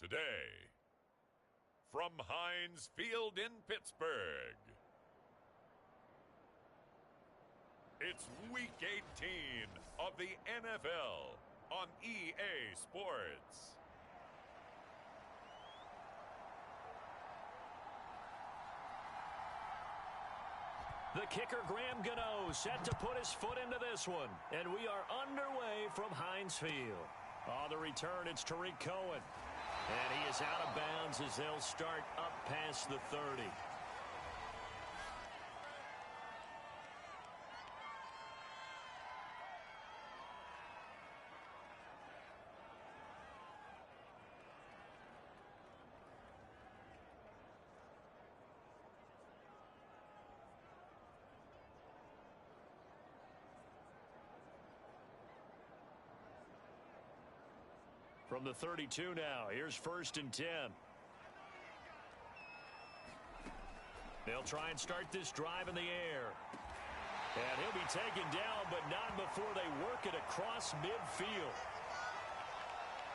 day. From Heinz Field in Pittsburgh, it's Week 18 of the NFL on EA Sports. The kicker, Graham Gano, set to put his foot into this one. And we are underway from Heinz Field. On the return, it's Tariq Cohen. And he is out of bounds as they'll start up past the 30. From the 32 now, here's 1st and 10. They'll try and start this drive in the air. And he'll be taken down, but not before they work it across midfield.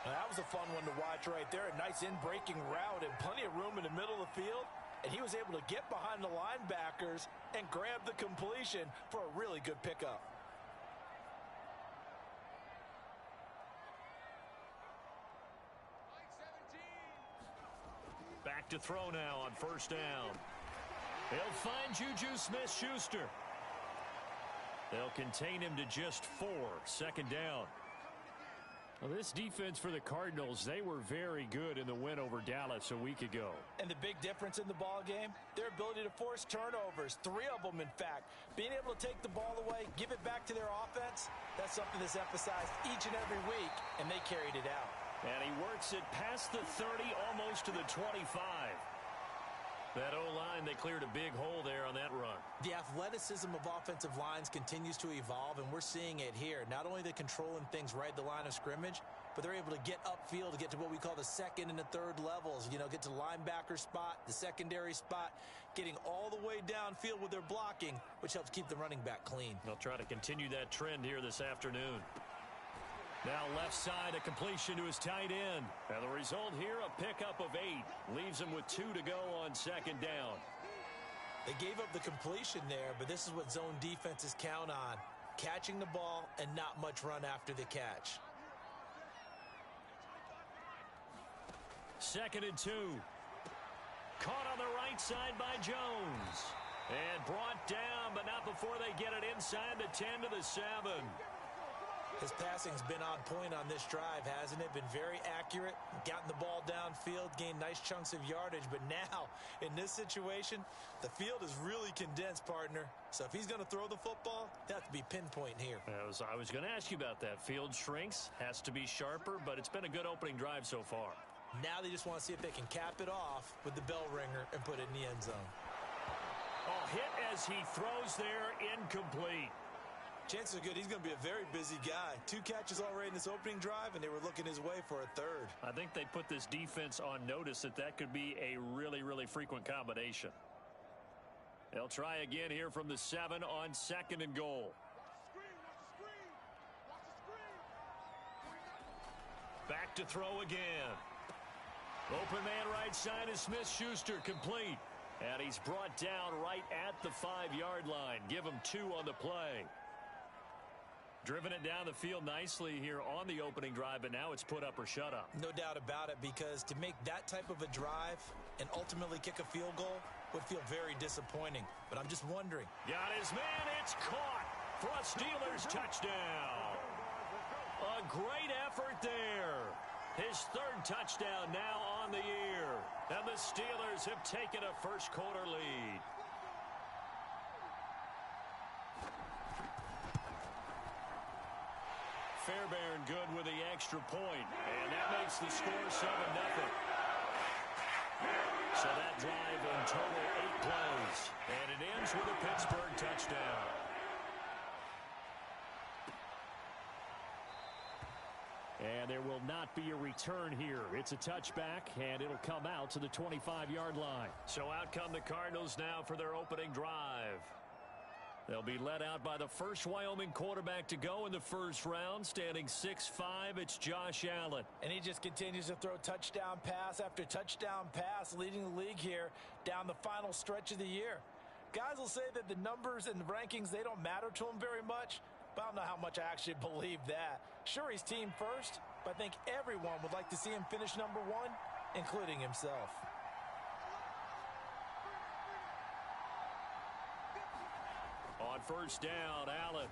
That was a fun one to watch right there. A nice in-breaking route and plenty of room in the middle of the field. And he was able to get behind the linebackers and grab the completion for a really good pickup. Back to throw now on 1st down. They'll find Juju Smith-Schuster. They'll contain him to just 4, 2nd down. Well, this defense for the Cardinals, they were very good in the win over Dallas a week ago. And the big difference in the ball game, their ability to force turnovers, 3 of them in fact. Being able to take the ball away, give it back to their offense, that's something that's emphasized each and every week, and they carried it out. And he works it past the 30, almost to the 25. That O-line, they cleared a big hole there on that run. The athleticism of offensive lines continues to evolve, and we're seeing it here. Not only are they controlling things right at the line of scrimmage, but they're able to get upfield to get to what we call the 2nd and the 3rd levels. You know, get to the linebacker spot, the secondary spot, getting all the way downfield with their blocking, which helps keep the running back clean. They'll try to continue that trend here this afternoon. Now left side, a completion to his tight end. And the result here, a pickup of 8. Leaves him with 2 to go on 2nd down. They gave up the completion there, but this is what zone defenses count on. Catching the ball and not much run after the catch. 2nd and 2. Caught on the right side by Jones. And brought down, but not before they get it inside the 10 to the 7. His passing's been on point on this drive, hasn't it? Been very accurate, gotten the ball downfield, gained nice chunks of yardage. But now, in this situation, the field is really condensed, partner. So if he's going to throw the football, that has to be pinpoint here. I was going to ask you about that. Field shrinks, has to be sharper, but it's been a good opening drive so far. Now they just want to see if they can cap it off with the bell ringer and put it in the end zone. Oh, hit as he throws there, incomplete. Chances are good he's going to be a very busy guy. 2 catches already in this opening drive, and they were looking his way for a 3rd. I think they put this defense on notice that could be a really, really frequent combination. They'll try again here from the 7 on 2nd and goal. Back to throw again. Open man right side is Smith-Schuster, complete. And he's brought down right at the 5-yard line. Give him 2 on the play. Driven it down the field nicely here on the opening drive, but now it's put up or shut up. No doubt about it, because to make that type of a drive and ultimately kick a field goal would feel very disappointing. But I'm just wondering. Got his man, it's caught for a Steelers touchdown. A great effort there. His 3rd touchdown now on the year. And the Steelers have taken a first-quarter lead. Fairbairn good with the extra point, and that makes the score 7-0. So that drive in total 8 plays, and it ends with a Pittsburgh touchdown. And there will not be a return here. It's a touchback, and it'll come out to the 25-yard line. So out come the Cardinals now for their opening drive. They'll be led out by the first Wyoming quarterback to go in the first round. Standing 6'5", it's Josh Allen. And he just continues to throw touchdown pass after touchdown pass, leading the league here down the final stretch of the year. Guys will say that the numbers and the rankings, they don't matter to him very much, but I don't know how much I actually believe that. Sure, he's team first, but I think everyone would like to see him finish #1, including himself. On first down, Allen.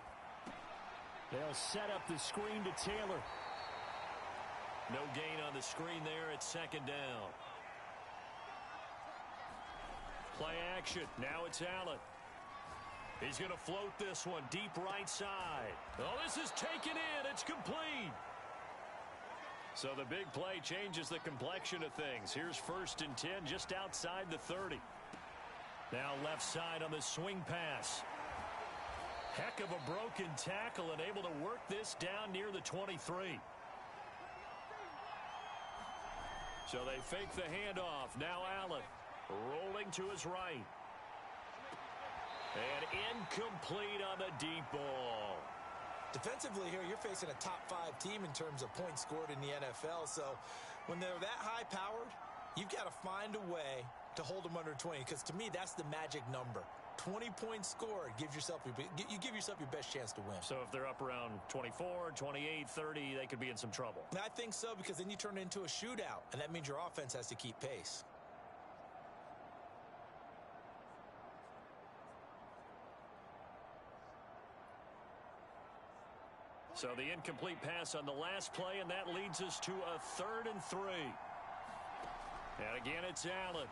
They'll set up the screen to Taylor. No gain on the screen there at second down. Play action. Now it's Allen. He's going to float this one deep right side. Oh, this is taken in. It's complete. So the big play changes the complexion of things. Here's 1st and 10 just outside the 30. Now left side on the swing pass. Heck of a broken tackle and able to work this down near the 23. So they fake the handoff. Now Allen rolling to his right. And incomplete on the deep ball. Defensively here, you're facing a top 5 team in terms of points scored in the NFL. So when they're that high-powered, you've got to find a way to hold them under 20. Because to me, that's the magic number. 20 points scored, you give yourself your best chance to win. So if they're up around 24, 28, 30, they could be in some trouble. I think so, because then you turn it into a shootout, and that means your offense has to keep pace. So the incomplete pass on the last play, and that leads us to a 3rd and 3. And again, it's Allen.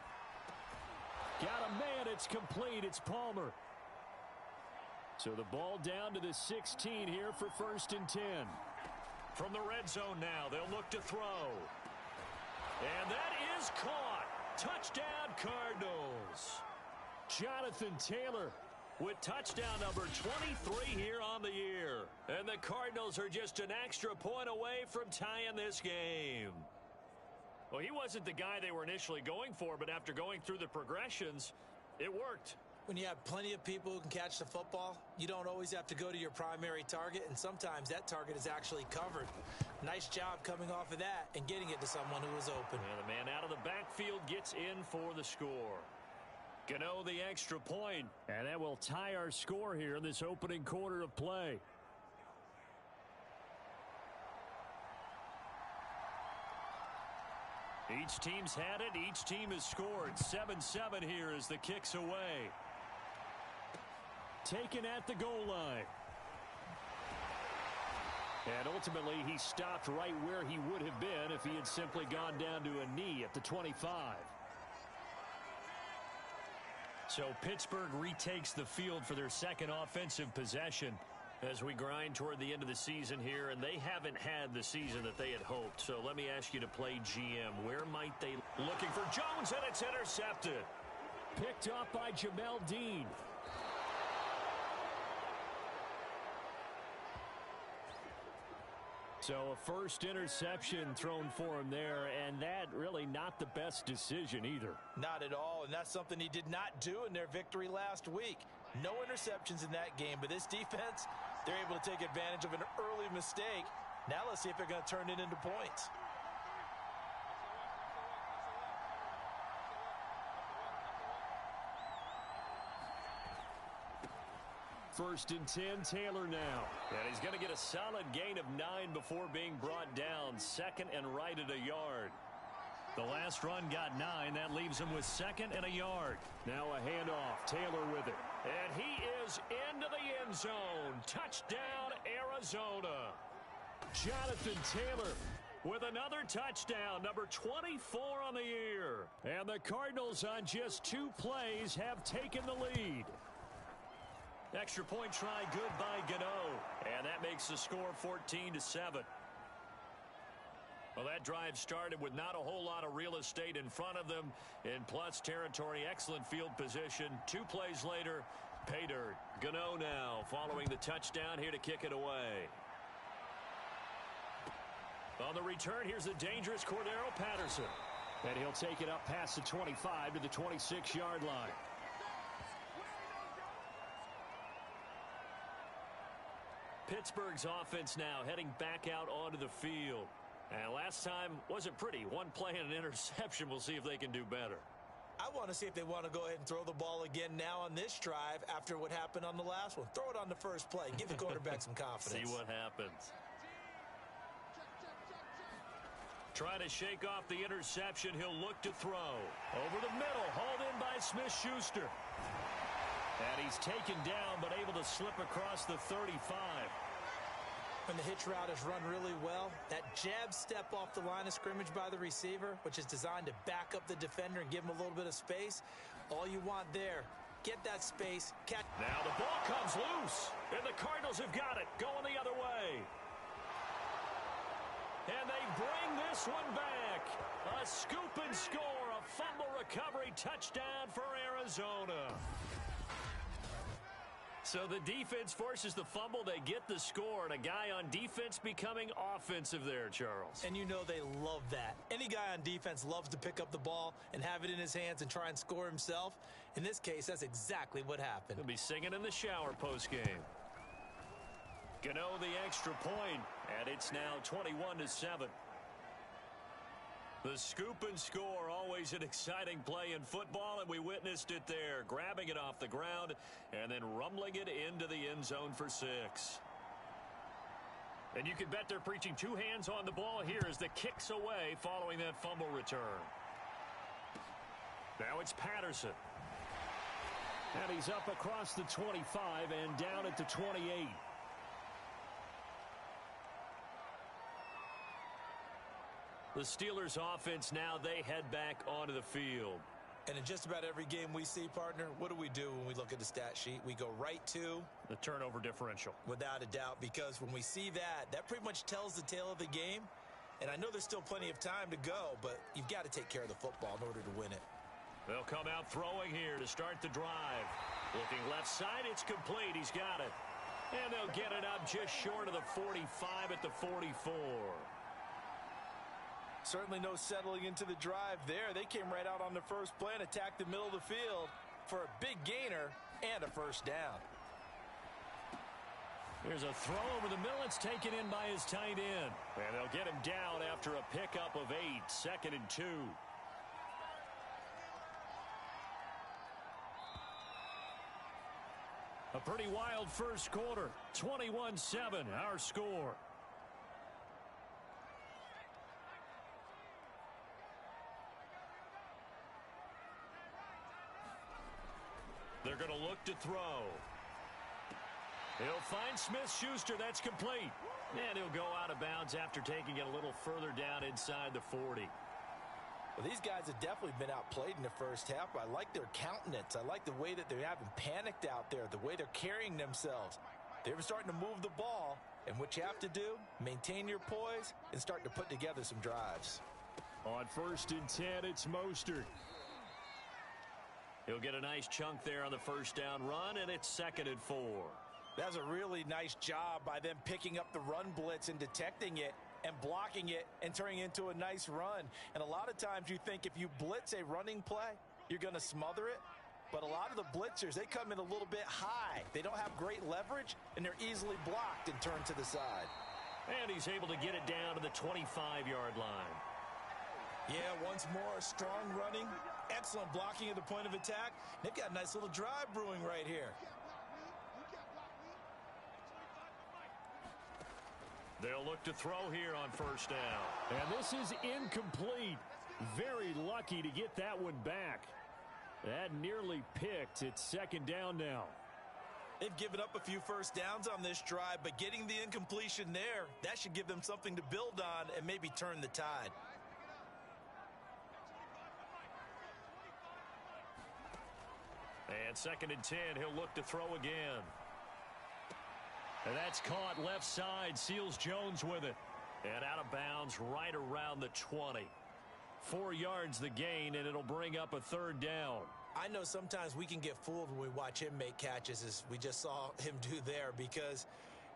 Got a man. It's complete. It's Palmer. So the ball down to the 16 here for 1st and 10. From the red zone now, they'll look to throw. And that is caught. Touchdown, Cardinals. Jonathan Taylor with touchdown number 23 here on the year. And the Cardinals are just an extra point away from tying this game. Well, he wasn't the guy they were initially going for, but after going through the progressions, it worked. When you have plenty of people who can catch the football, you don't always have to go to your primary target, and sometimes that target is actually covered. Nice job coming off of that and getting it to someone who was open. And the man out of the backfield gets in for the score. Gano the extra point. And that will tie our score here in this opening quarter of play. Each team's had it. Each team has scored. 7-7 here as the kick's away. Taken at the goal line. And ultimately, he stopped right where he would have been if he had simply gone down to a knee at the 25. So Pittsburgh retakes the field for their second offensive possession as we grind toward the end of the season here, and they haven't had the season that they had hoped. So let me ask you to play GM. Where might they... Looking for Jones, and it's intercepted. Picked off by Jamel Dean. So a first interception thrown for him there, and that really not the best decision either. Not at all, and that's something he did not do in their victory last week. No interceptions in that game, but this defense, they're able to take advantage of an early mistake. Now let's see if they're going to turn it into points. First and 10, Taylor now. And he's going to get a solid gain of 9 before being brought down. Second and right at a yard. The last run got 9. That leaves him with second and a yard. Now a handoff. Taylor with it. And he is into the end zone. Touchdown, Arizona. Jonathan Taylor with another touchdown, number 24 on the year. And the Cardinals on just 2 plays have taken the lead. Extra point try good by Gano. And that makes the score 14-7. Well, that drive started with not a whole lot of real estate in front of them. In plus territory, excellent field position. 2 plays later, pay dirt. Gano now following the touchdown here to kick it away. On the return, here's the dangerous Cordero Patterson. And he'll take it up past the 25 to the 26-yard line. Pittsburgh's offense now heading back out onto the field. And last time wasn't pretty. One play and an interception. We'll see if they can do better. I want to see if they want to go ahead and throw the ball again now on this drive after what happened on the last one. Throw it on the first play. Give the quarterback some confidence. See what happens. Trying to shake off the interception. He'll look to throw. Over the middle. Hauled in by Smith-Schuster. And he's taken down but able to slip across the 35. When the hitch route is run really well, that jab step off the line of scrimmage by the receiver, which is designed to back up the defender and give him a little bit of space, all you want there, get that space, catch. Now the ball comes loose, and the Cardinals have got it, going the other way. And they bring this one back. A scoop and score, a fumble recovery touchdown for Arizona. So the defense forces the fumble. They get the score, and a guy on defense becoming offensive there, Charles. And you know they love that. Any guy on defense loves to pick up the ball and have it in his hands and try and score himself. In this case, that's exactly what happened. He'll be singing in the shower postgame. Gano the extra point, and it's now 21-7. The scoop and score, always an exciting play in football, and we witnessed it there, grabbing it off the ground and then rumbling it into the end zone for 6. And you can bet they're preaching two hands on the ball here as the kick's away following that fumble return. Now it's Patterson. And he's up across the 25 and down at the 28. The Steelers' offense now, they head back onto the field. And in just about every game we see, partner, what do we do when we look at the stat sheet? We go right to the turnover differential. Without a doubt, because when we see that, that pretty much tells the tale of the game. And I know there's still plenty of time to go, but you've got to take care of the football in order to win it. They'll come out throwing here to start the drive. Looking left side, it's complete. He's got it. And they'll get it up just short of the 45 at the 44. Certainly no settling into the drive there. They came right out on the first play and attacked the middle of the field for a big gainer and a first down. There's a throw over the middle. It's taken in by his tight end. And they'll get him down after a pickup of 8, 2nd and 2. A pretty wild first quarter. 21-7, our score. They're going to look to throw. He'll find Smith-Schuster. That's complete. And he'll go out of bounds after taking it a little further down inside the 40. Well, these guys have definitely been outplayed in the first half. I like their countenance. I like the way that they haven't panicked out there, the way they're carrying themselves. They were starting to move the ball. And what you have to do, maintain your poise and start to put together some drives. On 1st and 10, it's Mostert. He'll get a nice chunk there on the first down run, and it's 2nd and 4. That's a really nice job by them picking up the run blitz and detecting it and blocking it and turning it into a nice run. And a lot of times you think if you blitz a running play, you're going to smother it. But a lot of the blitzers, they come in a little bit high. They don't have great leverage, and they're easily blocked and turned to the side. And he's able to get it down to the 25-yard line. Yeah, once more, strong running, excellent blocking at the point of attack. They've got a nice little drive brewing right here. They'll look to throw here on first down. And this is incomplete. Very lucky to get that one back. That nearly picked. It's 2nd down now. They've given up a few first downs on this drive, but getting the incompletion there, that should give them something to build on and maybe turn the tide. And 2nd and 10, he'll look to throw again. And that's caught left side. Seals-Jones with it. And out of bounds right around the 20. 4 yards the gain, and it'll bring up a 3rd down. I know sometimes we can get fooled when we watch him make catches, as we just saw him do there, because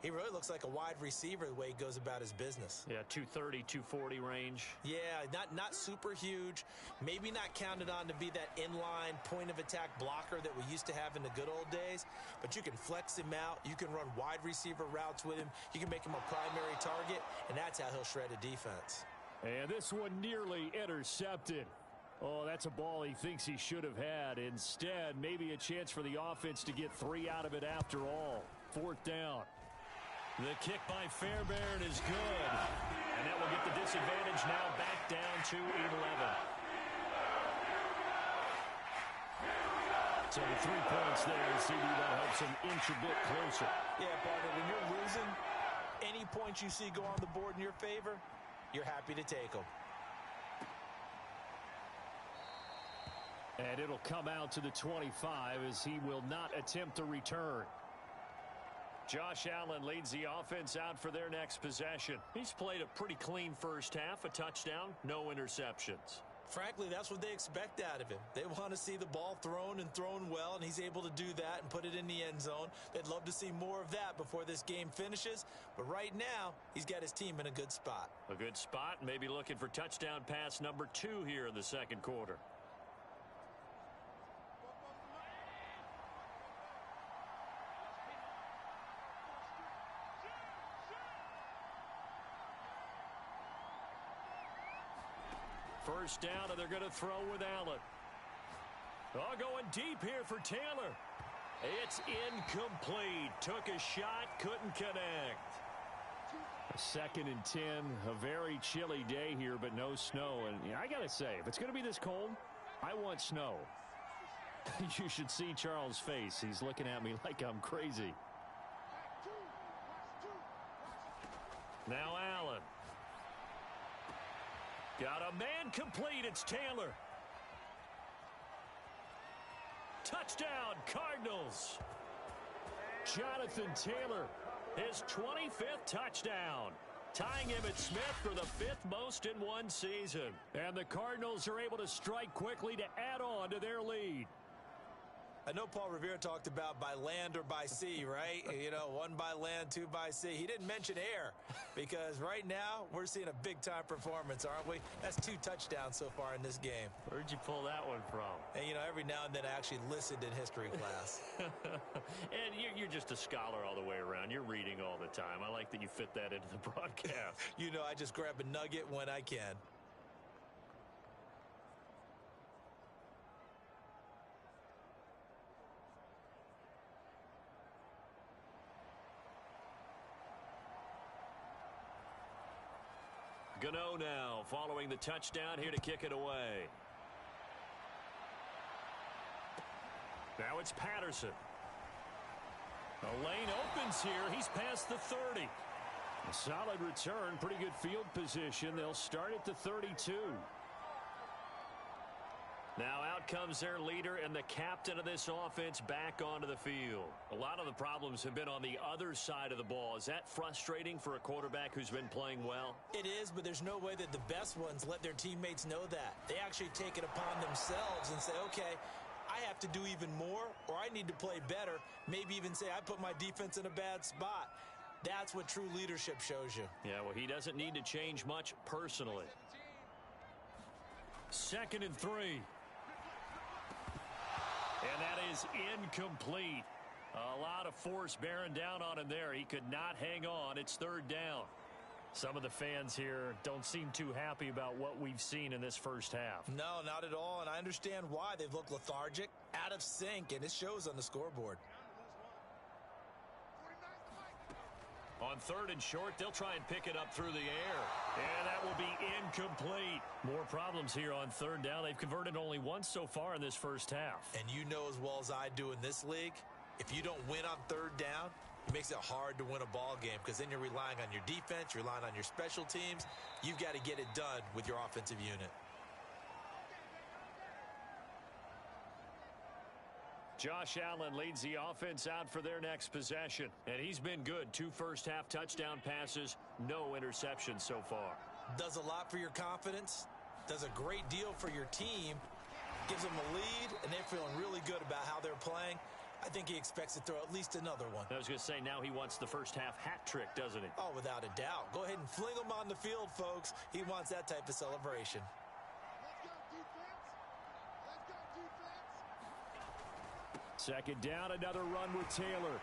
He really looks like a wide receiver the way he goes about his business. Yeah, 230, 240 range. Yeah, not super huge. Maybe not counted on to be that inline point-of-attack blocker that we used to have in the good old days. But you can flex him out. You can run wide receiver routes with him. You can make him a primary target, and that's how he'll shred a defense. And this one nearly intercepted. Oh, that's a ball he thinks he should have had. Instead, maybe a chance for the offense to get 3 out of it after all. 4th down. The kick by Fairbairn is good. And that will get the disadvantage now back down to 11. So the 3 points there, CD, that helps him inch a bit closer. Yeah, partner, when you're losing, any points you see go on the board in your favor, you're happy to take them. And it'll come out to the 25 as he will not attempt a return. Josh Allen leads the offense out for their next possession. He's played a pretty clean first half, a touchdown, no interceptions. Frankly, that's what they expect out of him. They want to see the ball thrown and thrown well, and he's able to do that and put it in the end zone. They'd love to see more of that before this game finishes, but right now, he's got his team in a good spot. A good spot, maybe looking for touchdown pass number 2 here in the second quarter. First down, and they're going to throw with Allen. Oh, going deep here for Taylor. It's incomplete. Took a shot, couldn't connect. 2nd and 10, a very chilly day here, but no snow. And I got to say, if it's going to be this cold, I want snow. You should see Charles' face. He's looking at me like I'm crazy. Now Allen. Got a man complete. It's Taylor. Touchdown, Cardinals. Jonathan Taylor, his 25th touchdown, tying Emmitt Smith for the 5th most in one season. And the Cardinals are able to strike quickly to add on to their lead. I know Paul Revere talked about by land or by sea, right? You know, 1 by land, 2 by sea. He didn't mention air because right now we're seeing a big-time performance, aren't we? That's 2 touchdowns so far in this game. Where'd you pull that one from? And, you know, every now and then I actually listened in history class. And you're just a scholar all the way around. You're reading all the time. I like that you fit that into the broadcast. You know, I just grab a nugget when I can. Gano now following the touchdown here to kick it away. Now it's Patterson. The lane opens here. He's past the 30. A solid return, pretty good field position. They'll start at the 32. Now out comes their leader and the captain of this offense back onto the field. A lot of the problems have been on the other side of the ball. Is that frustrating for a quarterback who's been playing well? It is, but there's no way that the best ones let their teammates know that. They actually take it upon themselves and say, okay, I have to do even more, or I need to play better. Maybe even say I put my defense in a bad spot. That's what true leadership shows you. Yeah, well, he doesn't need to change much personally. 2nd and 3. And that is incomplete. A lot of force bearing down on him there. He could not hang on. It's 3rd down. Some of the fans here don't seem too happy about what we've seen in this first half. No, not at all, and I understand why. They've looked lethargic, out of sync, and it shows on the scoreboard. On 3rd and short, they'll try and pick it up through the air. And that will be incomplete. More problems here on 3rd down. They've converted only once so far in this first half. And you know as well as I do in this league, if you don't win on 3rd down, it makes it hard to win a ball game because then you're relying on your defense, you're relying on your special teams. You've got to get it done with your offensive unit. Josh Allen leads the offense out for their next possession. And he's been good. 2 first-half touchdown passes, no interceptions so far. Does a lot for your confidence, does a great deal for your team, gives them a lead, and they're feeling really good about how they're playing. I think he expects to throw at least another one. I was going to say, now he wants the first half hat trick, doesn't he? Oh, without a doubt. Go ahead and fling him on the field, folks. He wants that type of celebration. Second down, another run with Taylor.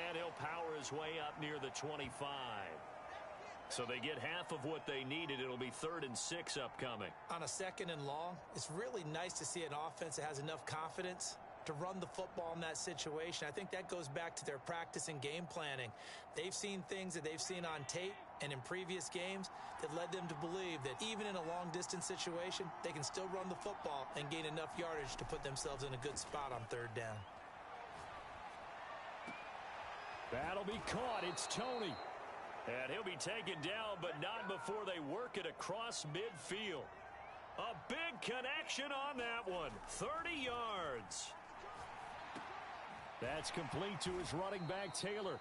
And he'll power his way up near the 25. So they get half of what they needed. It'll be 3rd and 6 upcoming. On a 2nd and long, it's really nice to see an offense that has enough confidence to run the football in that situation. I think that goes back to their practice and game planning. They've seen things that they've seen on tape and in previous games that led them to believe that even in a long-distance situation, they can still run the football and gain enough yardage to put themselves in a good spot on 3rd down. That'll be caught. It's Tony. And he'll be taken down, but not before they work it across midfield. A big connection on that one. 30 yards. That's complete to his running back, Taylor.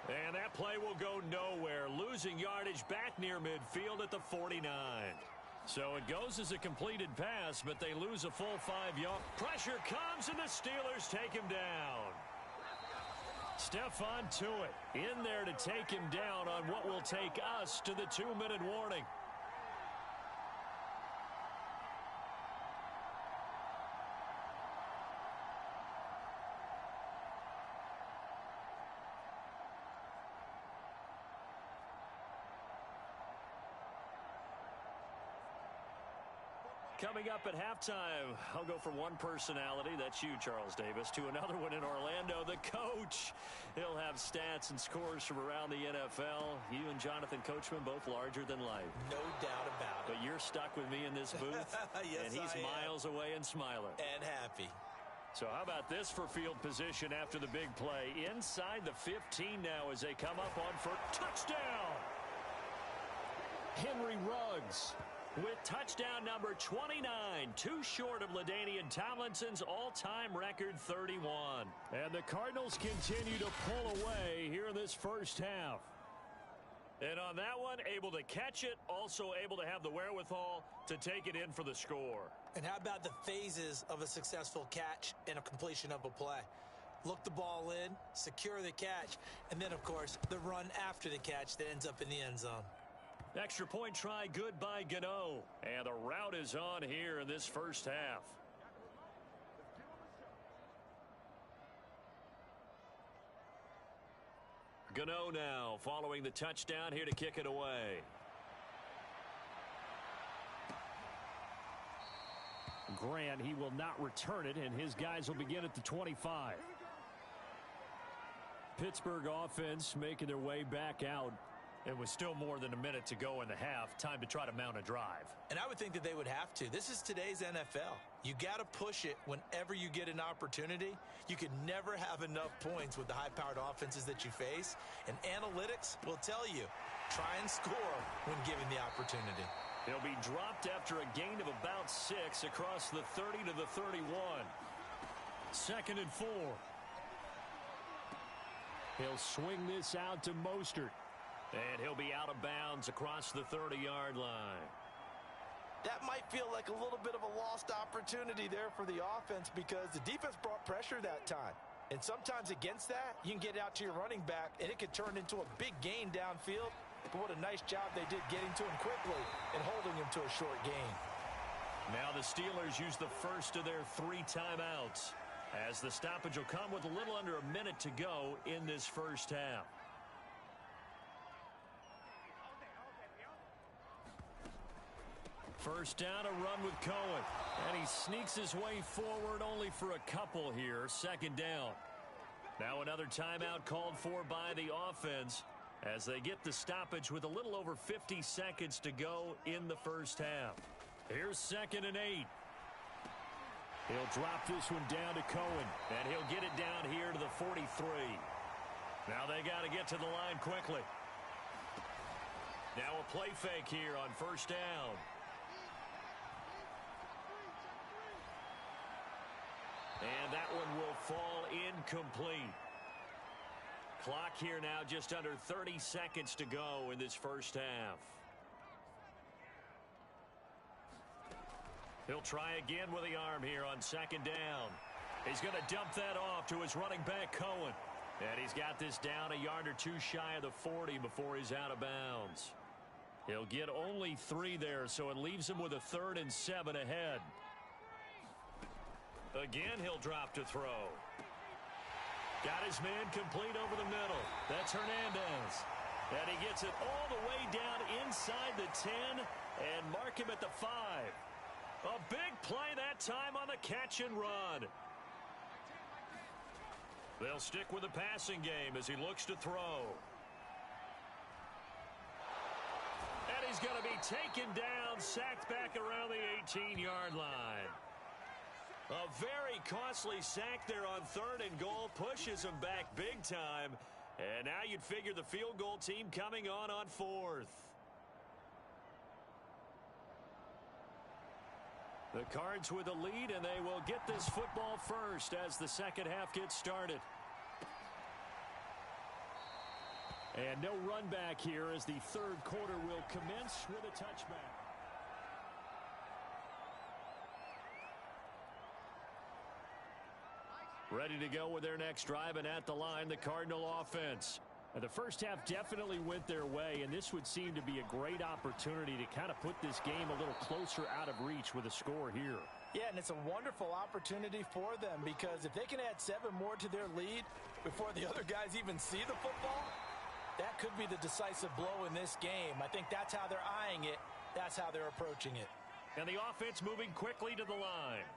And that play will go nowhere. Losing yardage back near midfield at the 49. So it goes as a completed pass, but they lose a full 5 yards. Pressure comes, and the Steelers take him down. Stephon Tuitt in there to take him down on what will take us to the 2-minute warning. Coming up at halftime, I'll go from one personality, that's you, Charles Davis, to another one in Orlando, the coach. He'll have stats and scores from around the NFL. You and Jonathan Coachman, both larger than life. No doubt about it. But you're stuck with me in this booth, yes, and he's miles away and smiling. And happy. So how about this for field position after the big play? Inside the 15 now as they come up on for touchdown. Henry Ruggs with touchdown number 29, too short of LaDainian Tomlinson's all-time record 31. And the Cardinals continue to pull away here in this first half. And on that one, able to catch it, also able to have the wherewithal to take it in for the score. And how about the phases of a successful catch and a completion of a play? Look the ball in, secure the catch, and then, of course, the run after the catch that ends up in the end zone. Extra point try good by Gano. And the route is on here in this first half. Gano now following the touchdown here to kick it away. Grant, he will not return it, and his guys will begin at the 25. Pittsburgh offense making their way back out. It was still more than a minute to go in the half. Time to try to mount a drive. And I would think that they would have to. This is today's NFL. You got to push it whenever you get an opportunity. You can never have enough points with the high-powered offenses that you face. And analytics will tell you, try and score when given the opportunity. He'll be dropped after a gain of about 6 across the 30 to the 31. 2nd and 4. He'll swing this out to Mostert. And he'll be out of bounds across the 30-yard line. That might feel like a little bit of a lost opportunity there for the offense because the defense brought pressure that time. And sometimes against that, you can get out to your running back, and it could turn into a big gain downfield. But what a nice job they did getting to him quickly and holding him to a short gain. Now the Steelers use the first of their 3 timeouts, as the stoppage will come with a little under a minute to go in this first half. First down, a run with Cohen. And he sneaks his way forward only for a couple here. 2nd down. Now another timeout called for by the offense as they get the stoppage with a little over 50 seconds to go in the first half. Here's 2nd and 8. He'll drop this one down to Cohen. And he'll get it down here to the 43. Now they got to get to the line quickly. Now a play fake here on first down. And that one will fall incomplete. Clock here now just under 30 seconds to go in this first half. He'll try again with the arm here on 2nd down. He's going to dump that off to his running back, Cohen. And he's got this down a yard or two shy of the 40 before he's out of bounds. He'll get only 3 there, so it leaves him with a 3rd and 7 ahead. Again, he'll drop to throw. Got his man complete over the middle. That's Hernandez. And he gets it all the way down inside the 10 and mark him at the 5. A big play that time on the catch and run. They'll stick with the passing game as he looks to throw. And he's going to be taken down, sacked back around the 18-yard line. A very costly sack there on 3rd and goal, pushes him back big time. And now you'd figure the field goal team coming on 4th. The Cards with the lead, and they will get this football first as the second half gets started. And no run back here as the 3rd quarter will commence with a touchback. Ready to go with their next drive, and at the line, the Cardinal offense. The first half definitely went their way, and this would seem to be a great opportunity to kind of put this game a little closer out of reach with a score here. Yeah, and it's a wonderful opportunity for them because if they can add 7 more to their lead before the other guys even see the football, that could be the decisive blow in this game. I think that's how they're eyeing it. That's how they're approaching it. And the offense moving quickly to the line.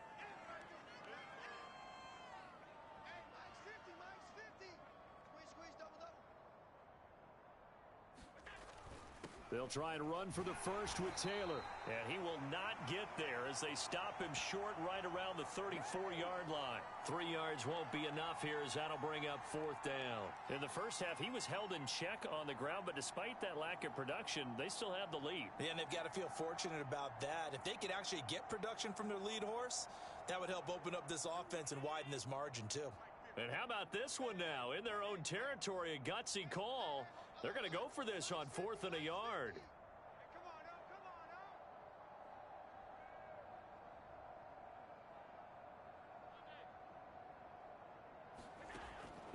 They'll try and run for the first with Taylor. And he will not get there as they stop him short right around the 34-yard line. 3 yards won't be enough here as that'll bring up 4th down. In the first half, he was held in check on the ground, but despite that lack of production, they still have the lead. Yeah, and they've got to feel fortunate about that. If they could actually get production from their lead horse, that would help open up this offense and widen this margin too. And how about this one now? In their own territory, a gutsy call. They're going to go for this on 4th and a yard.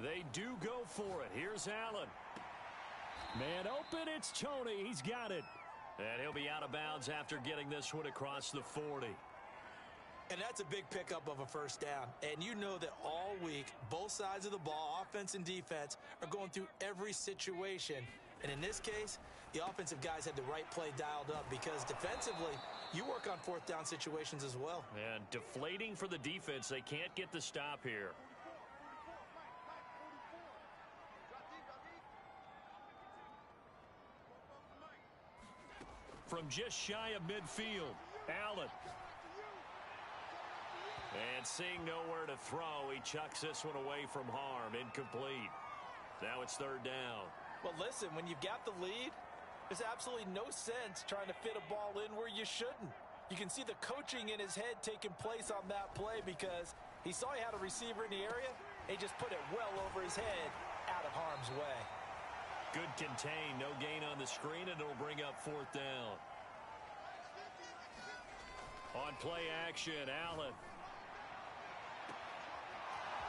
They do go for it. Here's Allen. Man open, it's Tony. He's got it. And he'll be out of bounds after getting this one across the 40. And that's a big pickup of a first down. And you know that all week, both sides of the ball, offense and defense, are going through every situation. And in this case, the offensive guys had the right play dialed up because defensively, you work on 4th down situations as well. And deflating for the defense. They can't get the stop here. From just shy of midfield, Allen. And seeing nowhere to throw, he chucks this one away from harm. Incomplete. Now it's 3rd down. Well, listen, when you've got the lead, there's absolutely no sense trying to fit a ball in where you shouldn't. You can see the coaching in his head taking place on that play because he saw he had a receiver in the area. He just put it well over his head out of harm's way. Good contain. No gain on the screen, and it'll bring up 4th down. On play action, Allen.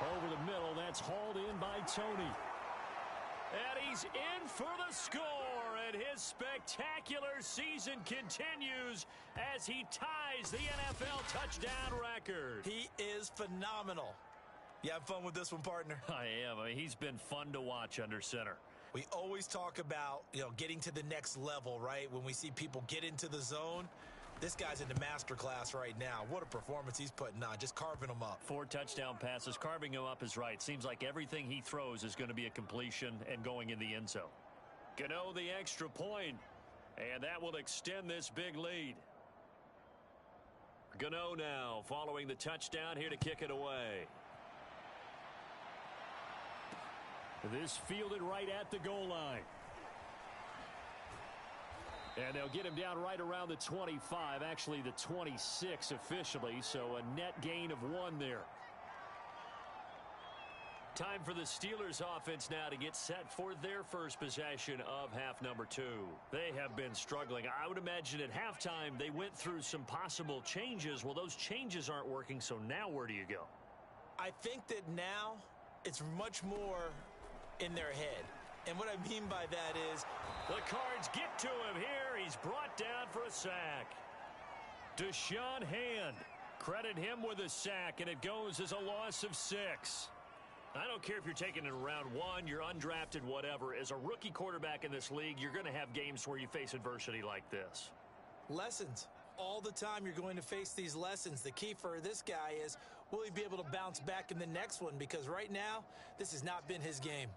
Over the middle, that's hauled in by Tony. And he's in for the score, and his spectacular season continues as he ties the NFL touchdown record. He is phenomenal. You have fun with this one, partner? I am. I mean, he's been fun to watch under center. We always talk about, getting to the next level, right? When we see people get into the zone. This guy's in the master class right now. What a performance he's putting on, just carving them up. 4 touchdown passes. Carving him up is right. Seems like everything he throws is going to be a completion and going in the end zone. Gano the extra point, and that will extend this big lead. Gano now following the touchdown here to kick it away. This fielded right at the goal line. And they'll get him down right around the 25, actually the 26 officially, so a net gain of 1 there. Time for the Steelers offense now to get set for their first possession of half number 2. They have been struggling. I would imagine at halftime they went through some possible changes. Well, those changes aren't working, so now where do you go? I think that now it's much more in their head. And what I mean by that is the Cards get to him here. He's brought down for a sack. Deshaun Hand. Credit him with a sack, and it goes as a loss of 6. I don't care if you're taking it in round 1, you're undrafted, whatever. As a rookie quarterback in this league, you're going to have games where you face adversity like this. Lessons. All the time you're going to face these lessons. The key for this guy is, will he be able to bounce back in the next one? Because right now, this has not been his game.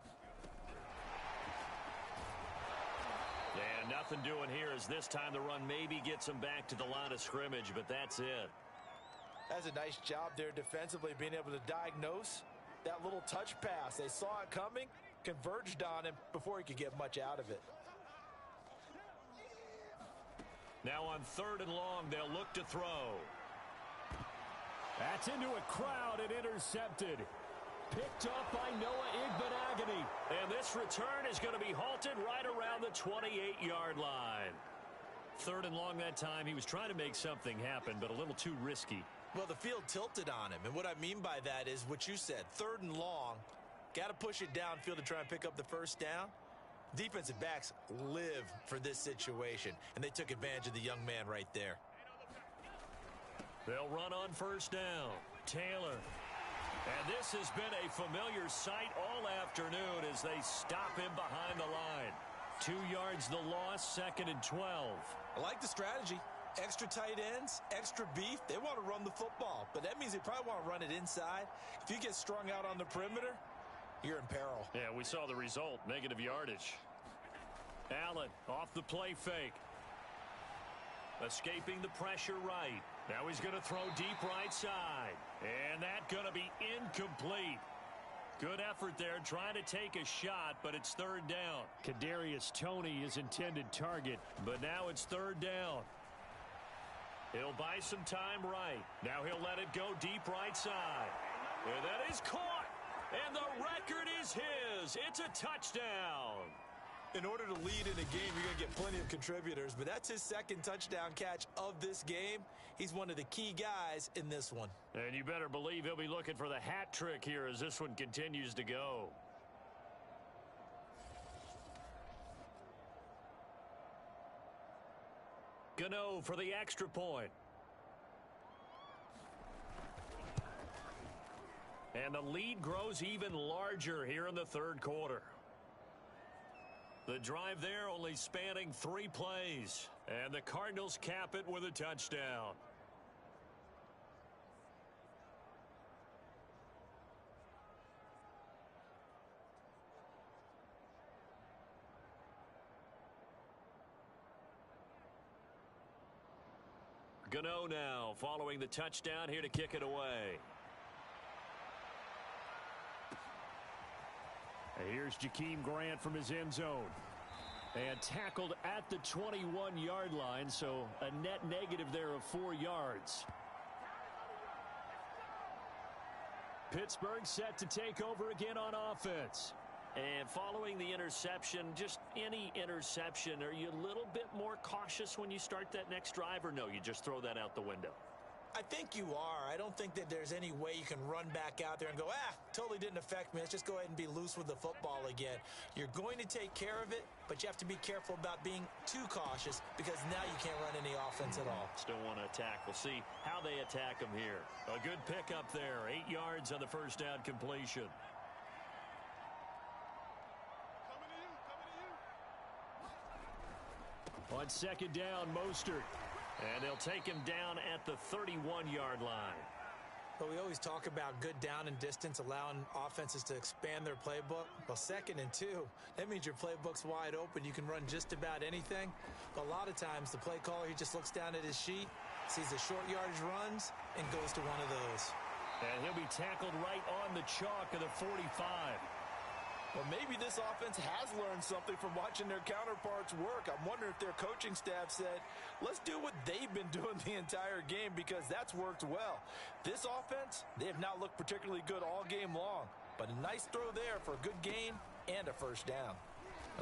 And nothing doing here as this time the run maybe gets him back to the line of scrimmage, but that's it. That's a nice job there defensively, being able to diagnose that little touch pass. They saw it coming, converged on him before he could get much out of it. Now on 3rd and long, they'll look to throw. That's into a crowd and intercepted. Picked up by Noah Igbenogany. And this return is going to be halted right around the 28-yard line. 3rd and long that time. He was trying to make something happen, but a little too risky. Well, the field tilted on him, and what I mean by that is what you said. 3rd and long, got to push it downfield to try and pick up the first down. Defensive backs live for this situation, and they took advantage of the young man right there. They'll run on 1st down. Taylor. And this has been a familiar sight all afternoon as they stop him behind the line. 2 yards the loss, 2nd and 12. I like the strategy. Extra tight ends, extra beef. They want to run the football, but that means they probably want to run it inside. If you get strung out on the perimeter, you're in peril. Yeah, we saw the result, negative yardage. Allen off the play fake. Escaping the pressure right. Now he's going to throw deep right side. And that's going to be incomplete. Good effort there, trying to take a shot, but it's 3rd down. Kadarius Toney is intended target. But now it's 3rd down. He'll buy some time right. Now he'll let it go deep right side. And that is caught. And the record is his. It's a touchdown. In order to lead in a game, you're going to get plenty of contributors, but that's his 2nd touchdown catch of this game. He's one of the key guys in this one. And you better believe he'll be looking for the hat trick here as this one continues to go. Gano for the extra point. And the lead grows even larger here in the 3rd quarter. The drive there only spanning 3 plays. And the Cardinals cap it with a touchdown. Gano now following the touchdown here to kick it away. And here's Jakeem Grant from his end zone. And tackled at the 21-yard line, so a net negative there of 4 yards. Pittsburgh set to take over again on offense. And following the interception, just any interception, are you a little bit more cautious when you start that next drive, or no, you just throw that out the window? I think you are. I don't think that there's any way you can run back out there and go, totally didn't affect me. Let's just go ahead and be loose with the football again. You're going to take care of it, but you have to be careful about being too cautious because now you can't run any offense at all. Still want to attack. We'll see how they attack them here. A good pickup there. 8 yards on the 1st down completion. On 2nd down, Mostert. And they'll take him down at the 31-yard line. But we always talk about good down and distance, allowing offenses to expand their playbook. Well, 2nd and 2, that means your playbook's wide open. You can run just about anything. But a lot of times, the play caller, he just looks down at his sheet, sees the short yardage runs, and goes to one of those. And he'll be tackled right on the chalk of the 45. Well, maybe this offense has learned something from watching their counterparts work. I'm wondering if their coaching staff said, let's do what they've been doing the entire game because that's worked well. This offense, they have not looked particularly good all game long. But a nice throw there for a good gain and a 1st down.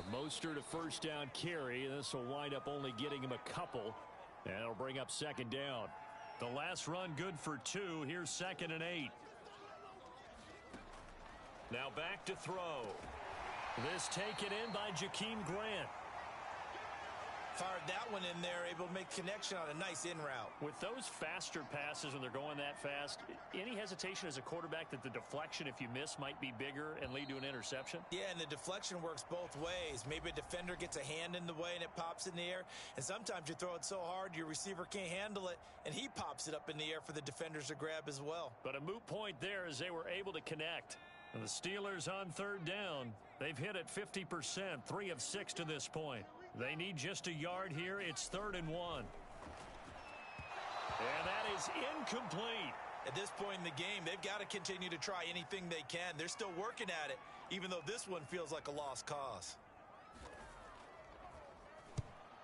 A Mostert a 1st down carry. This will wind up only getting him a couple. And it'll bring up 2nd down. The last run good for 2. Here's 2nd and 8. Now back to throw. This taken in by Jakeem Grant. Fired that one in there, able to make connection on a nice in route. With those faster passes when they're going that fast, any hesitation as a quarterback that the deflection, if you miss, might be bigger and lead to an interception? Yeah, and the deflection works both ways. Maybe a defender gets a hand in the way and it pops in the air. And sometimes you throw it so hard your receiver can't handle it, and he pops it up in the air for the defenders to grab as well. But a moot point there as they were able to connect. And the Steelers on third down. They've hit it 50%, 3 of 6 to this point. They need just a yard here. It's 3rd and 1. And that is incomplete. At this point in the game, they've got to continue to try anything they can. They're still working at it, even though this one feels like a lost cause.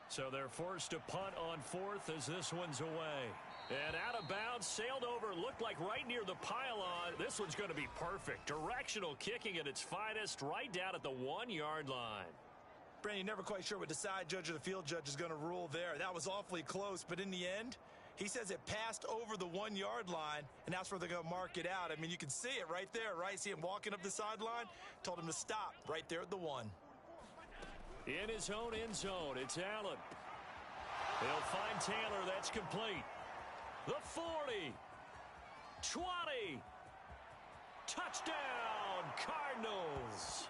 So they're forced to punt on 4th as this one's away. And out of bounds, sailed over, looked like right near the pylon. This one's going to be perfect. Directional kicking at its finest, right down at the 1-yard line. Brandon, you're never quite sure what the side judge or the field judge is going to rule there. That was awfully close, but in the end, he says it passed over the 1-yard line, and that's where they're going to mark it out. I mean, you can see it right there, right? See him walking up the sideline? Told him to stop right there at the 1. In his own end zone, it's Allen. He'll find Taylor. That's complete. The 40. 20. Touchdown, Cardinals.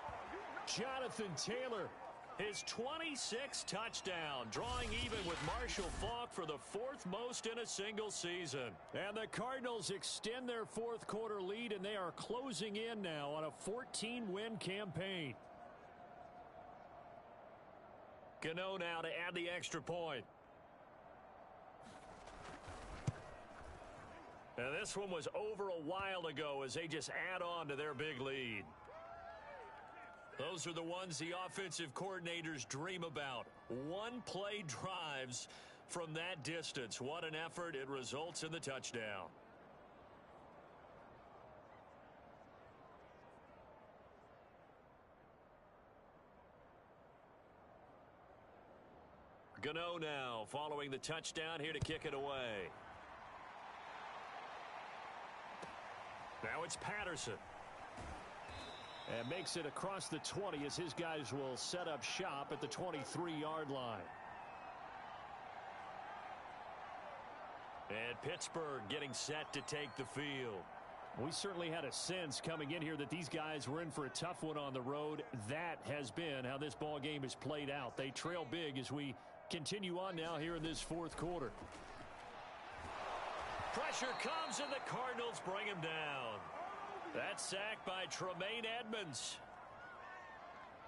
Jonathan Taylor, his 26th touchdown, drawing even with Marshall Faulk for the 4th most in a single season. and the Cardinals extend their 4th quarter lead, and they are closing in now on a 14-win campaign. Gano now to add the extra point. And this one was over a while ago as they just add on to their big lead. Those are the ones the offensive coordinators dream about. One-play drives from that distance. What an effort. It results in the touchdown. Gano now following the touchdown here to kick it away. Now it's Patterson. And makes it across the 20 as his guys will set up shop at the 23-yard line. And Pittsburgh getting set to take the field. We certainly had a sense coming in here that these guys were in for a tough one on the road. That has been how this ball game is played out. They trail big as we continue on now here in this 4th quarter. Pressure comes and the Cardinals bring him down. That's sacked by Tremaine Edmonds.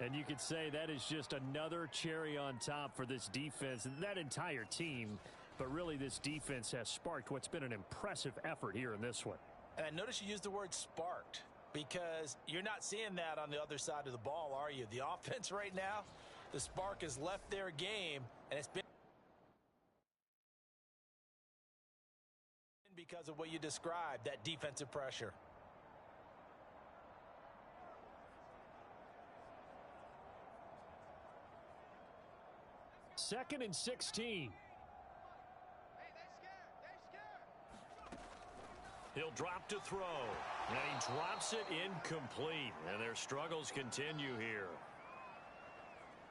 And you could say that is just another cherry on top for this defense and that entire team. But really this defense has sparked what's been an impressive effort here in this one. And I noticed you used the word sparked because you're not seeing that on the other side of the ball, are you? The offense right now, the spark has left their game, and it's been because of what you described, that defensive pressure. Second and 16. He'll drop to throw. And he drops it incomplete. And their struggles continue here.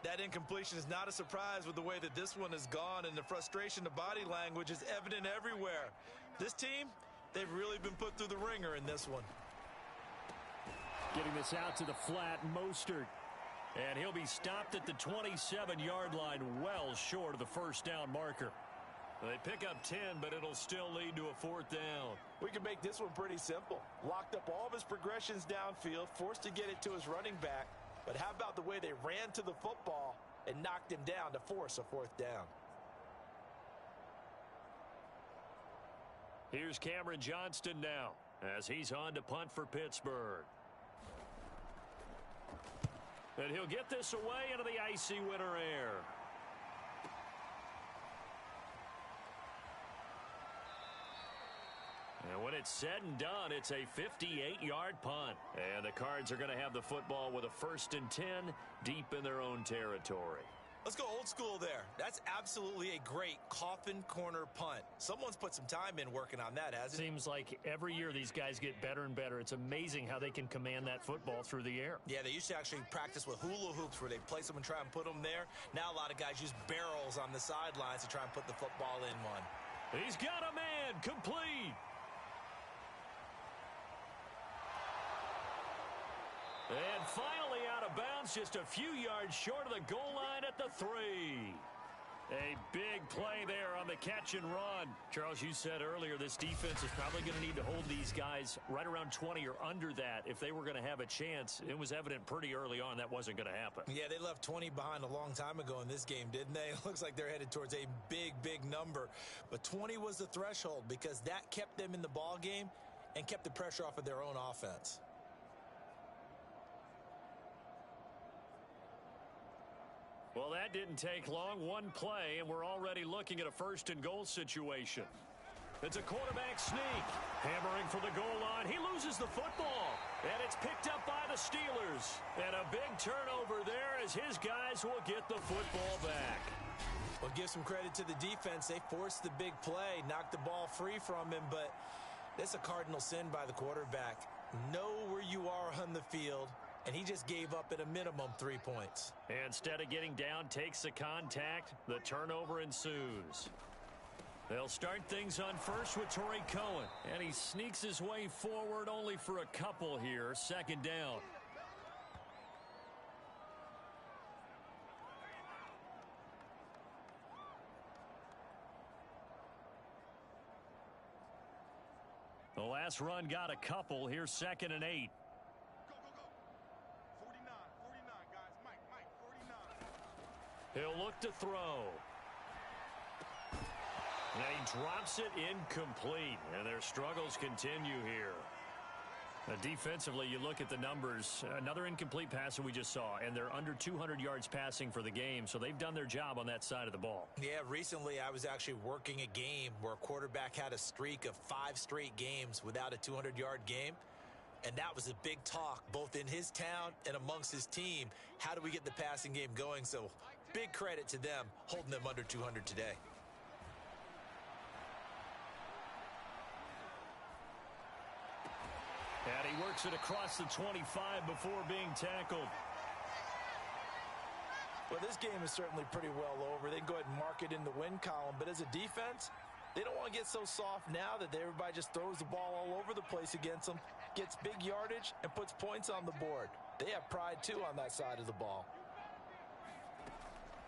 That incompletion is not a surprise with the way that this one has gone, and the frustration, the body language is evident everywhere. This team, they've really been put through the ringer in this one. Getting this out to the flat, Mostert. And he'll be stopped at the 27-yard line, well short of the first down marker. They pick up 10, but it'll still lead to a 4th down. We can make this one pretty simple. Locked up all of his progressions downfield, forced to get it to his running back. But how about the way they ran to the football and knocked him down to force a 4th down? Here's Cameron Johnston now as he's on to punt for Pittsburgh. And he'll get this away into the icy winter air. And when it's said and done, it's a 58-yard punt. And the Cards are going to have the football with a 1st and 10 deep in their own territory. Let's go old school there. That's absolutely a great coffin corner punt. Someone's put some time in working on that, hasn't it? Seems like every year these guys get better and better. It's amazing how they can command that football through the air. Yeah, they used to actually practice with hula hoops where they place them and try and put them there. Now a lot of guys use barrels on the sidelines to try and put the football in one. He's got a man, complete. And finally out of bounds, just a few yards short of the goal line at the 3. A big play there on the catch and run. Charles, you said earlier this defense is probably going to need to hold these guys right around 20 or under that if they were going to have a chance. It was evident pretty early on that wasn't going to happen. Yeah, they left 20 behind a long time ago in this game, didn't they? It looks like they're headed towards a big, big number. But 20 was the threshold because that kept them in the ball game and kept the pressure off of their own offense. Well, that didn't take long. One play, and we're already looking at a first-and-goal situation. It's a quarterback sneak. Hammering for the goal line. He loses the football, and it's picked up by the Steelers. And a big turnover there as his guys will get the football back. Well, give some credit to the defense. They forced the big play, knocked the ball free from him, but that's a cardinal sin by the quarterback. Know where you are on the field. And he just gave up at a minimum 3 points. Instead of getting down, takes the contact. The turnover ensues. They'll start things on first with Torrey Cohen. And he sneaks his way forward only for a couple here. Second down. The last run got a couple. Here's 2nd and 8. He'll look to throw. And he drops it incomplete. And their struggles continue here. Defensively, you look at the numbers. Another incomplete pass that we just saw. And they're under 200 yards passing for the game. So they've done their job on that side of the ball. Yeah, recently I was actually working a game where a quarterback had a streak of 5 straight games without a 200-yard game. And that was a big talk, both in his town and amongst his team. How do we get the passing game going? So big credit to them holding them under 200 today. And he works it across the 25 before being tackled. Well, this game is certainly pretty well over. They can go ahead and mark it in the win column. But as a defense, they don't want to get so soft now that everybody just throws the ball all over the place against them, gets big yardage, and puts points on the board. They have pride, too, on that side of the ball.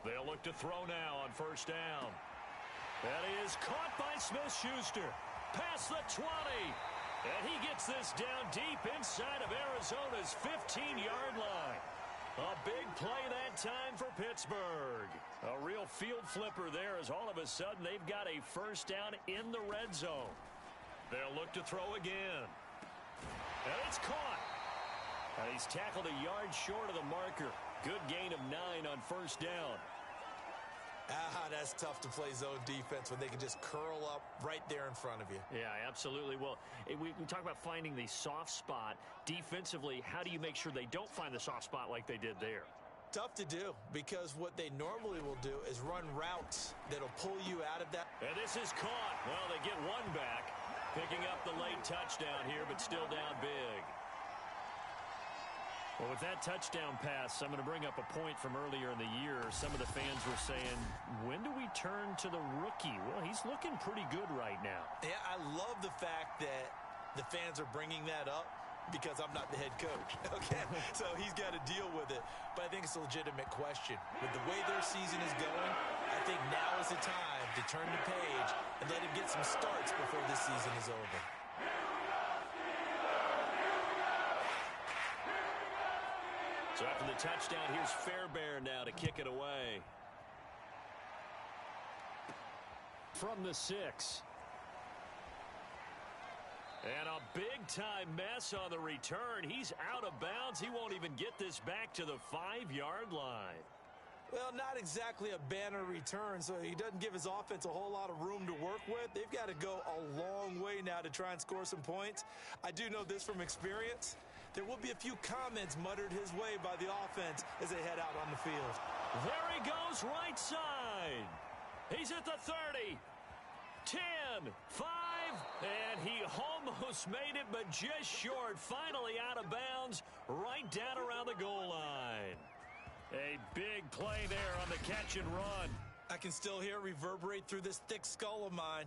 They'll look to throw now on first down. That is caught by Smith-Schuster. Past the 20. And he gets this down deep inside of Arizona's 15-yard line. A big play that time for Pittsburgh. A real field flipper there as all of a sudden they've got a first down in the red zone. They'll look to throw again. And it's caught. And he's tackled a yard short of the marker. Good gain of 9 on first down. That's tough to play zone defense when they can just curl up right there in front of you. Yeah, absolutely. Well, we talk about finding the soft spot. Defensively, how do you make sure they don't find the soft spot like they did there? Tough to do because what they normally will do is run routes that'll pull you out of that. And this is caught. Well, they get one back. Picking up the late touchdown here, but still down big. Well, with that touchdown pass, I'm going to bring up a point from earlier in the year. Some of the fans were saying, when do we turn to the rookie? Well, he's looking pretty good right now. Yeah, I love the fact that the fans are bringing that up because I'm not the head coach, okay? So he's got to deal with it. But I think it's a legitimate question. With the way their season is going, I think now is the time to turn the page and let him get some starts before this season is over. So after the touchdown, here's Fairbairn now to kick it away. From the 6. And a big-time mess on the return. He's out of bounds. He won't even get this back to the 5-yard line. Well, not exactly a banner return, so he doesn't give his offense a whole lot of room to work with. They've got to go a long way now to try and score some points. I do know this from experience. There will be a few comments muttered his way by the offense as they head out on the field. There he goes, right side. He's at the 30. 10, 5, and he almost made it, but just short. Finally out of bounds, right down around the goal line. A big play there on the catch and run. I can still hear it reverberate through this thick skull of mine.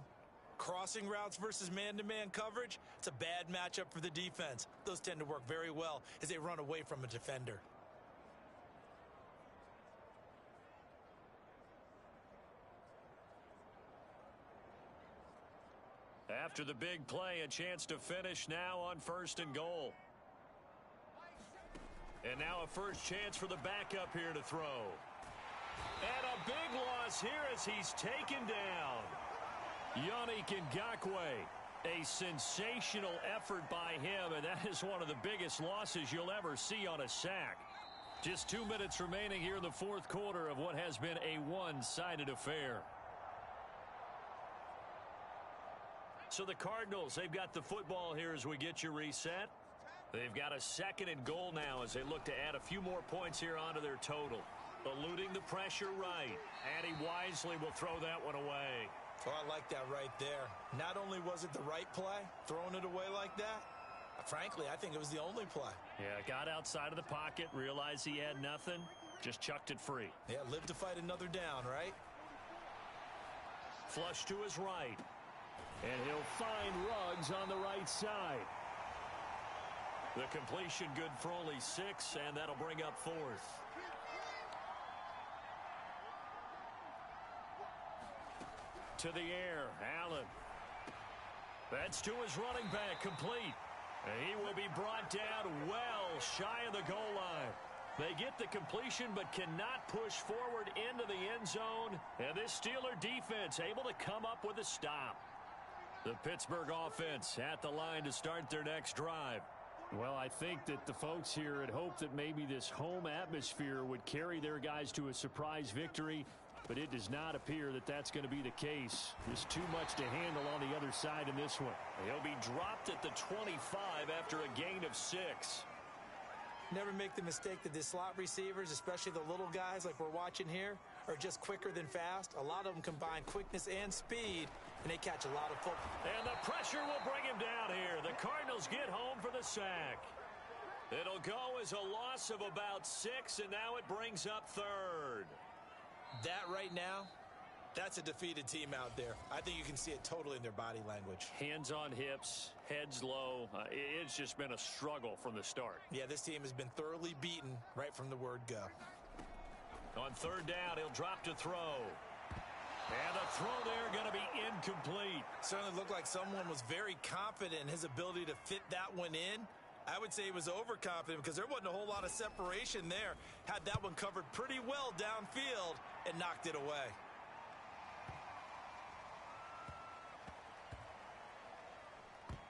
Crossing routes versus man-to-man coverage, it's a bad matchup for the defense. Those tend to work very well as they run away from a defender. After the big play, a chance to finish now on 1st and goal. And now a first chance for the backup here to throw. And a big loss here as he's taken down. Yannick Ngakoue, a sensational effort by him, and that is one of the biggest losses you'll ever see on a sack. Just 2 minutes remaining here in the 4th quarter of what has been a one-sided affair. So the Cardinals, they've got the football here as we get you reset. They've got a 2nd and goal now as they look to add a few more points here onto their total. Eluding the pressure right, and he wisely will throw that one away. Oh, I like that right there. Not only was it the right play, throwing it away like that, frankly, I think it was the only play. Yeah, got outside of the pocket, realized he had nothing, just chucked it free. Yeah, live to fight another down, right? Flush to his right. And he'll find Ruggs on the right side. The completion good for only 6, and that'll bring up 4th. To the air, Allen. That's to his running back, complete. And he will be brought down well shy of the goal line. They get the completion but cannot push forward into the end zone. And this Steeler defense able to come up with a stop. The Pittsburgh offense at the line to start their next drive. Well, I think that the folks here had hoped that maybe this home atmosphere would carry their guys to a surprise victory, but it does not appear that that's going to be the case. Just too much to handle on the other side in this one. He'll be dropped at the 25 after a gain of 6. Never make the mistake that the slot receivers, especially the little guys like we're watching here, are just quicker than fast. A lot of them combine quickness and speed, and they catch a lot of football. And the pressure will bring him down here. The Cardinals get home for the sack. It'll go as a loss of about 6, and now it brings up 3rd. That right now, that's a defeated team out there. I think you can see it totally in their body language. Hands on hips, heads low. It's just been a struggle from the start. Yeah, this team has been thoroughly beaten right from the word go. On 3rd down, he'll drop to throw. And the throw there going to be incomplete. Certainly looked like someone was very confident in his ability to fit that one in. I would say he was overconfident because there wasn't a whole lot of separation there. Had that one covered pretty well downfield and knocked it away.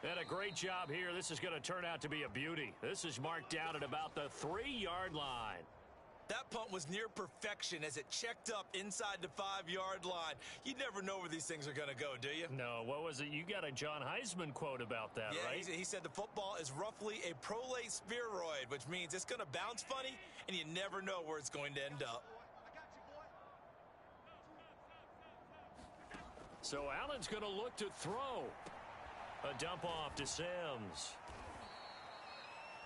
And a great job here. This is going to turn out to be a beauty. This is marked down at about the 3-yard line. That punt was near perfection as it checked up inside the 5-yard line. You never know where these things are going to go, do you? No, what was it? You got a John Heisman quote about that, right? Yeah, he said the football is roughly a prolate spheroid, which means it's going to bounce funny, and you never know where it's going to end up. So Allen's going to look to throw. A dump off to Sims.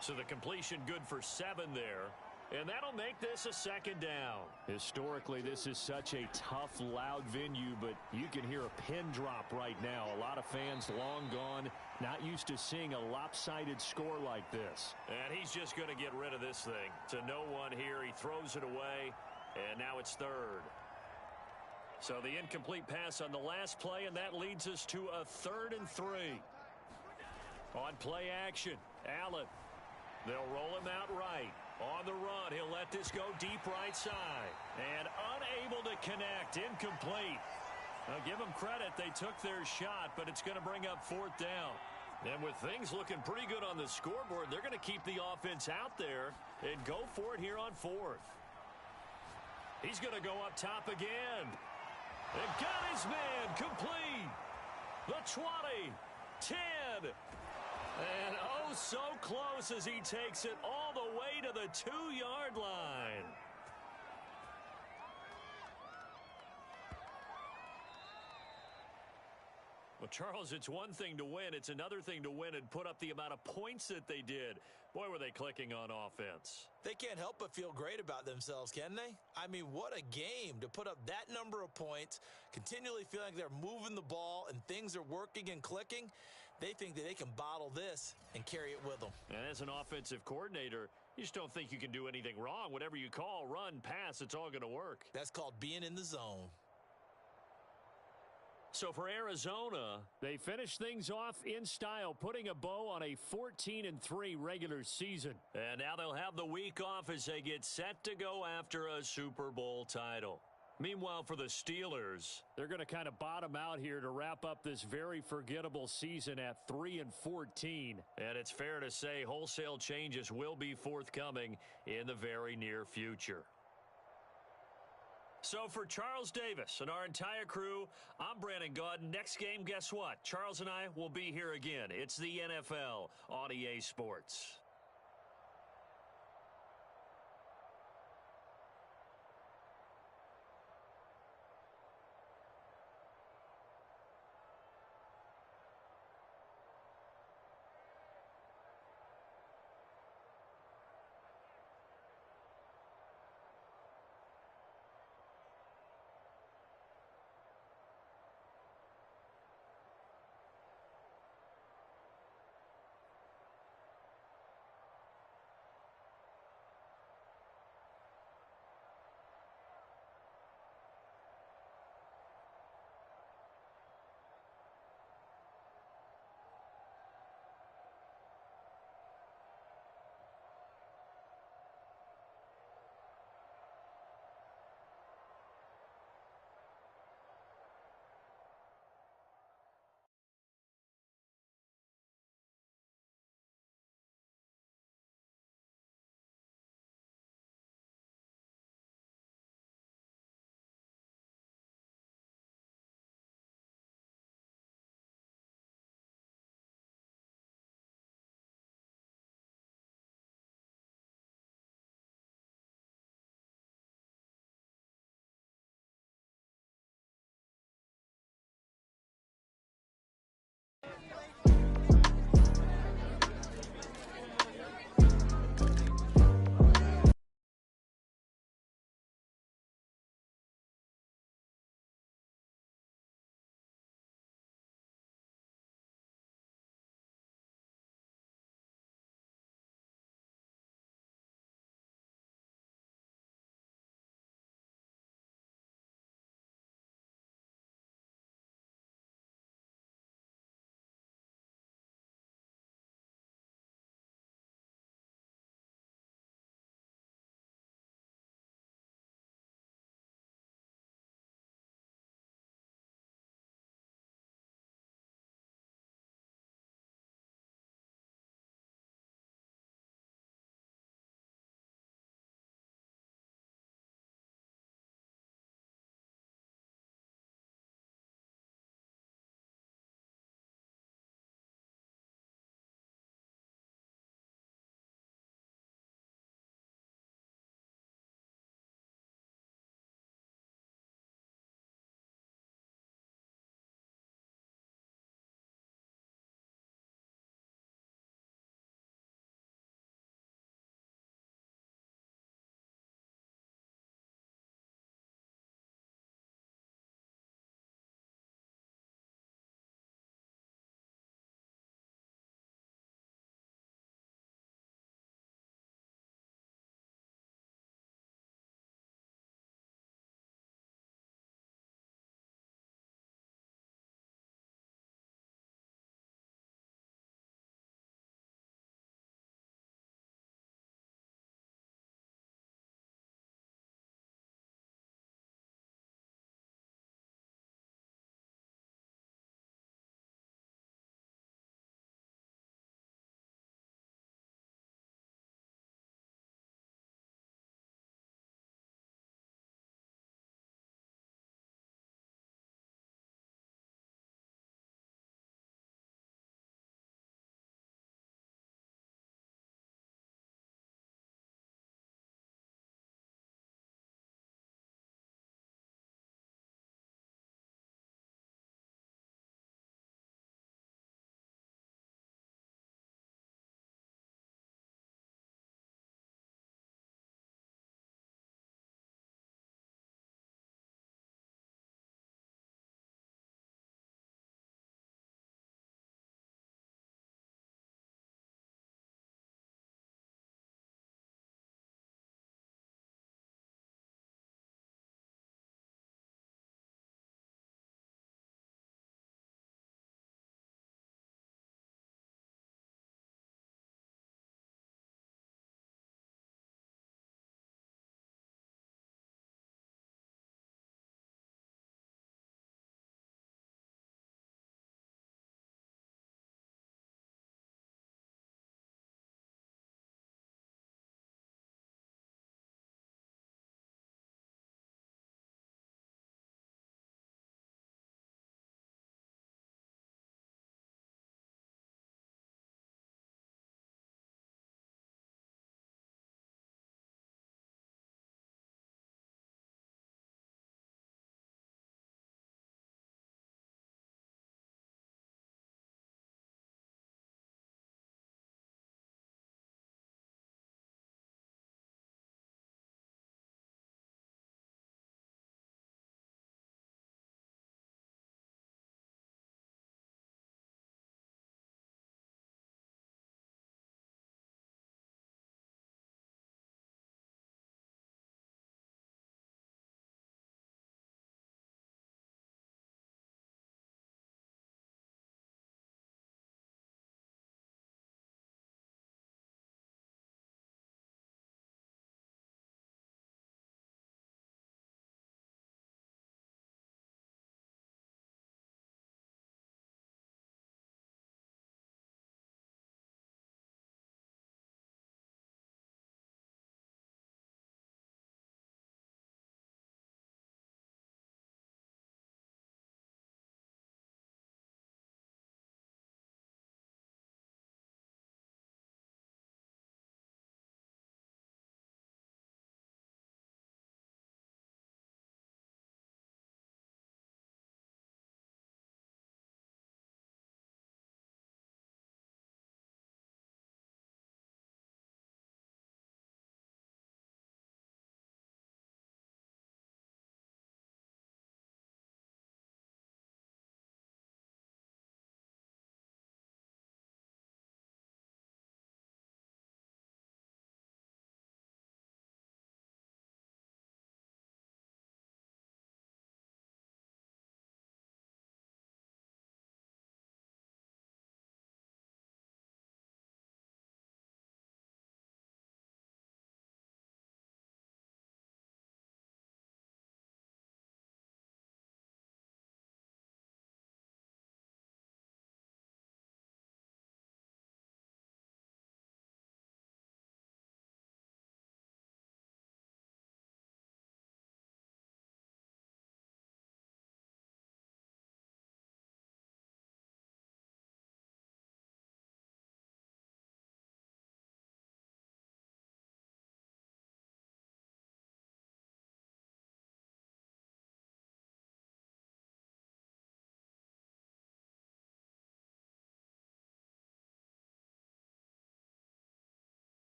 So the completion good for 7 there. And that'll make this a 2nd down. Historically, this is such a tough, loud venue, but you can hear a pin drop right now. A lot of fans long gone, not used to seeing a lopsided score like this. And he's just going to get rid of this thing. To no one here, he throws it away, and now it's 3rd. So the incomplete pass on the last play, and that leads us to a 3rd and 3. On play action, Allen. They'll roll him out right. On the run, he'll let this go deep right side. And unable to connect, incomplete. Now, give them credit, they took their shot, but it's going to bring up 4th down. And with things looking pretty good on the scoreboard, they're going to keep the offense out there and go for it here on 4th. He's going to go up top again. And got his man, complete. The 20, 10. And oh, so close as he takes it all the way to the 2-yard line. Well, Charles, it's one thing to win. It's another thing to win and put up the amount of points that they did. Boy, were they clicking on offense. They can't help but feel great about themselves, can they? I mean, what a game to put up that number of points, continually feeling like they're moving the ball and things are working and clicking. They think that they can bottle this and carry it with them. And as an offensive coordinator, you just don't think you can do anything wrong. Whatever you call, run, pass, it's all going to work. That's called being in the zone. So for Arizona, they finish things off in style, putting a bow on a 14-3 regular season. And now they'll have the week off as they get set to go after a Super Bowl title. Meanwhile, for the Steelers, they're going to kind of bottom out here to wrap up this very forgettable season at 3-14. And it's fair to say wholesale changes will be forthcoming in the very near future. So for Charles Davis and our entire crew, I'm Brandon Gaudin. Next game, guess what? Charles and I will be here again. It's the NFL on EA Sports.